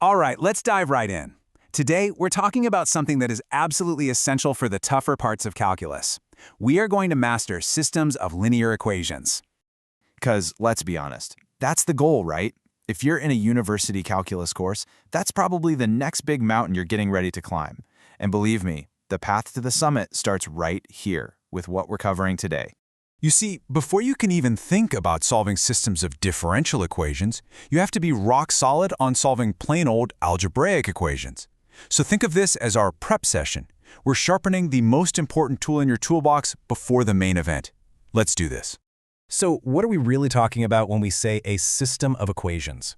All right, let's dive right in. Today, we're talking about something that is absolutely essential for the tougher parts of calculus. We are going to master systems of linear equations. Because, let's be honest, that's the goal, right? If you're in a university calculus course, that's probably the next big mountain you're getting ready to climb. And believe me, the path to the summit starts right here with what we're covering today. You see, before you can even think about solving systems of differential equations, you have to be rock solid on solving plain old algebraic equations. So think of this as our prep session. We're sharpening the most important tool in your toolbox before the main event. Let's do this. So what are we really talking about when we say a system of equations?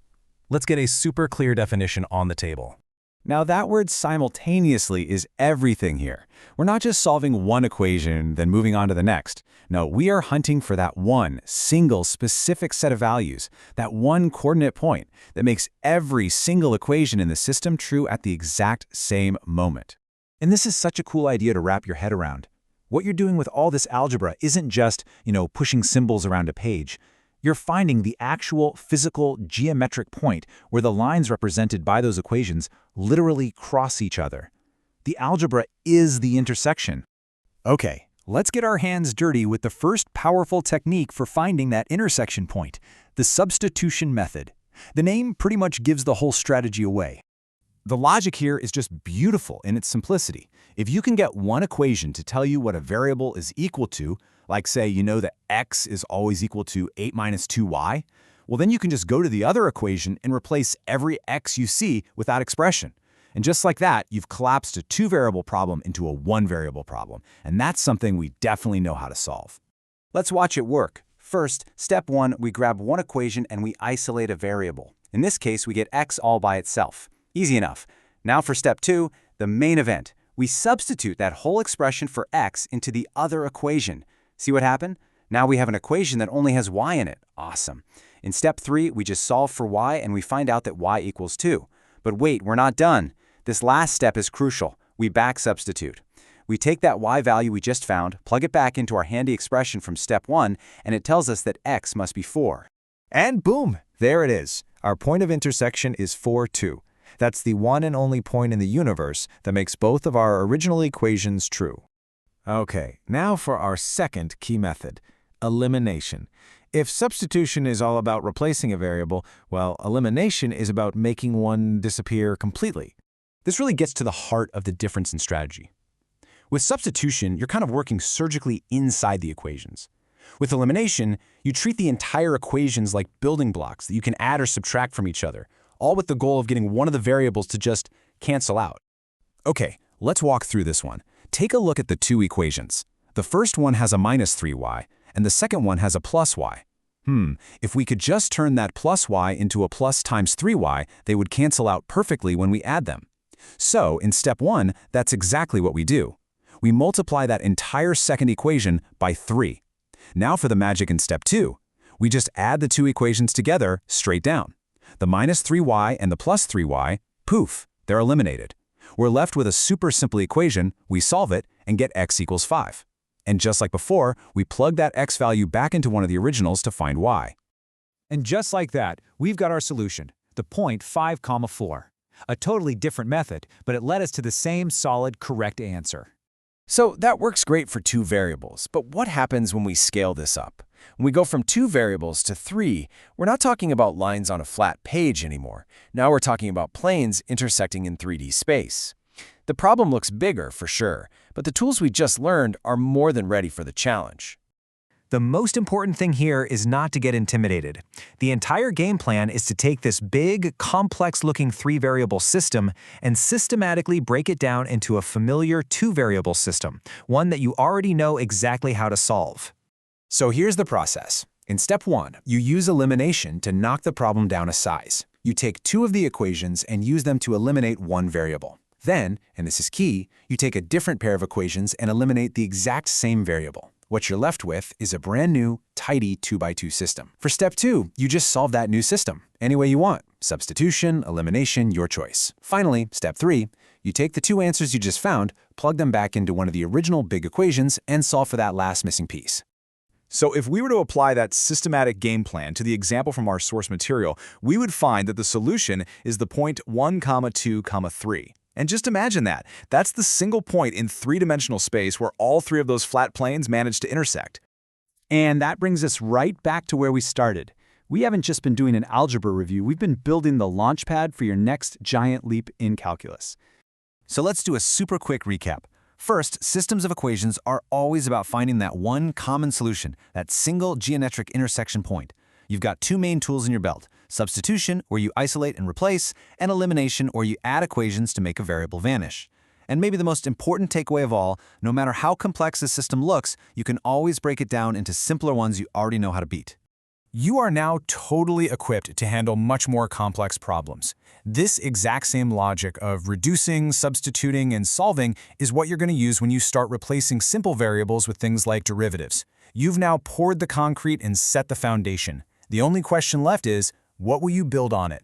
Let's get a super clear definition on the table. Now that word simultaneously is everything here. We're not just solving one equation, then moving on to the next. No, we are hunting for that one single specific set of values, that one coordinate point that makes every single equation in the system true at the exact same moment. And this is such a cool idea to wrap your head around. What you're doing with all this algebra isn't just, pushing symbols around a page. You're finding the actual physical geometric point where the lines represented by those equations literally cross each other. The algebra is the intersection. Okay, let's get our hands dirty with the first powerful technique for finding that intersection point, the substitution method. The name pretty much gives the whole strategy away. The logic here is just beautiful in its simplicity. If you can get one equation to tell you what a variable is equal to, like say you know that x is always equal to 8 minus 2y, well then you can just go to the other equation and replace every x you see with that expression. And just like that, you've collapsed a two-variable problem into a one-variable problem. And that's something we definitely know how to solve. Let's watch it work. First, step one, we grab one equation and we isolate a variable. In this case, we get x all by itself. Easy enough. Now for step two, the main event. We substitute that whole expression for x into the other equation. See what happened? Now we have an equation that only has y in it. Awesome. In step three, we just solve for y and we find out that y equals 2. But wait, we're not done. This last step is crucial. We back substitute. We take that y value we just found, plug it back into our handy expression from step 1, and it tells us that x must be 4. And boom, there it is. Our point of intersection is 4, 2. That's the one and only point in the universe that makes both of our original equations true. Okay, now for our second key method, elimination. If substitution is all about replacing a variable, well, elimination is about making one disappear completely. This really gets to the heart of the difference in strategy. With substitution, you're kind of working surgically inside the equations. With elimination, you treat the entire equations like building blocks that you can add or subtract from each other, all with the goal of getting one of the variables to just cancel out. Okay, let's walk through this one. Take a look at the two equations. The first one has a minus 3y, and the second one has a plus y. If we could just turn that plus y into a plus times 3y, they would cancel out perfectly when we add them. So, in step 1, that's exactly what we do. We multiply that entire second equation by 3. Now for the magic in step 2. We just add the two equations together straight down. The minus 3y and the plus 3y, poof, they're eliminated. We're left with a super simple equation, we solve it, and get x equals 5. And just like before, we plug that x value back into one of the originals to find y. And just like that, we've got our solution, the point 5, 4. A totally different method, but it led us to the same solid, correct answer. So that works great for two variables, but what happens when we scale this up? When we go from 2 variables to 3, we're not talking about lines on a flat page anymore. Now we're talking about planes intersecting in 3D space. The problem looks bigger for sure, but the tools we just learned are more than ready for the challenge. The most important thing here is not to get intimidated. The entire game plan is to take this big, complex-looking 3-variable system and systematically break it down into a familiar 2-variable system, one that you already know exactly how to solve. So here's the process. In step 1, you use elimination to knock the problem down a size. You take 2 of the equations and use them to eliminate one variable. Then, and this is key, you take a different pair of equations and eliminate the exact same variable. What you're left with is a brand new, tidy 2x2 system. For step 2, you just solve that new system, any way you want. Substitution, elimination, your choice. Finally, step 3, you take the 2 answers you just found, plug them back into one of the original big equations, and solve for that last missing piece. So if we were to apply that systematic game plan to the example from our source material, we would find that the solution is the point 1, 2, 3. And just imagine that. That's the single point in three-dimensional space where all three of those flat planes manage to intersect. And that brings us right back to where we started. We haven't just been doing an algebra review, we've been building the launchpad for your next giant leap in calculus. So let's do a super quick recap. First, systems of equations are always about finding that one common solution, that single geometric intersection point. You've got two main tools in your belt: substitution, where you isolate and replace, and elimination, where you add equations to make a variable vanish. And maybe the most important takeaway of all, no matter how complex a system looks, you can always break it down into simpler ones you already know how to beat. You are now totally equipped to handle much more complex problems. This exact same logic of reducing, substituting, and solving is what you're going to use when you start replacing simple variables with things like derivatives. You've now poured the concrete and set the foundation. The only question left is, what will you build on it?